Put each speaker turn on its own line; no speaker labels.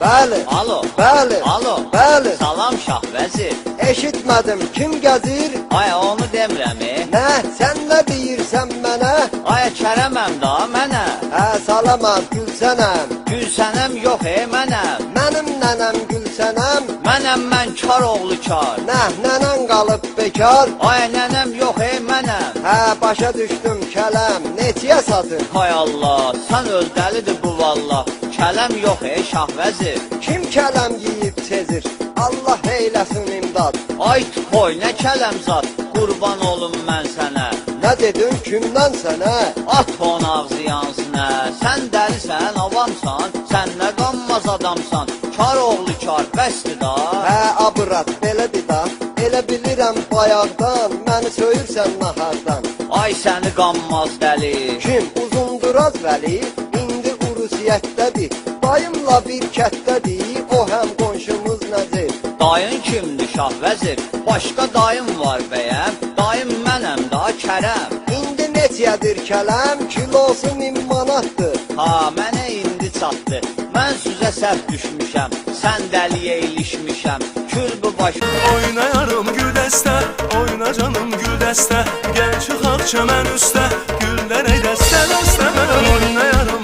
Bəli,
Alo,
bəli,
alo,
bəli.
salam Şah vəzir.
Eşitmədim, kim gəzir?
Ay, onu demirəm,
Nə, sən nə deyirsən mənə?
Ay, Kərəməm da mənə.
Hə, salamam, Gülsənəm.
Gülsənəm yox, mənəm.
Mənim nənəm Gülsənəm.
Mənəm mən kar oğlu kar.
Nə, nənən qalıb bekar.
Ay, nənəm yox, mənəm.
Hə, başa düşdüm kələm, neçəyə satır?
Hay Allah, sən öl dəlidir bu vallah. Kələm yox, Şah vəzir.
Kim kələm yeyib çezir? Allah eyləsin imdad.
Ay, toy, nə kələm zat, qurban olum mən sənə.
Nə dedin, kimdən sənə?
At on ağzı yansınə, sən dəlisən, avamsan, sən nə qanmaz adamsan. Kar oğlu kar, bəsdir da.
Hə, abırat, belədir da. Elə bilirəm bayaqdan, məni söyürsən nahardan.
Ay, səni qanmaz dəli.
Kim? Uzunduraz Vəli, indi Urusiyyətdədir. Dayımla bir kətdədir, o həm qonşumuz nəzir.
Dayın kimdir Şah vəzir? Başqa dayım var bəyəm, dayım mənəm da Kərəm.
İndi neçədir kələm, kilosu 1000 manatdır.
Ha, mənə indi çatdı, mən süzə səhv düşmüşəm, sən dəliyə ilişmişəm, kül bu başım.
Oynayarım gül dəstə, oyna canım gül dəstə, gəl çıxaq çəmən üstə, güllər ey dəstə dəstə. Oynayarım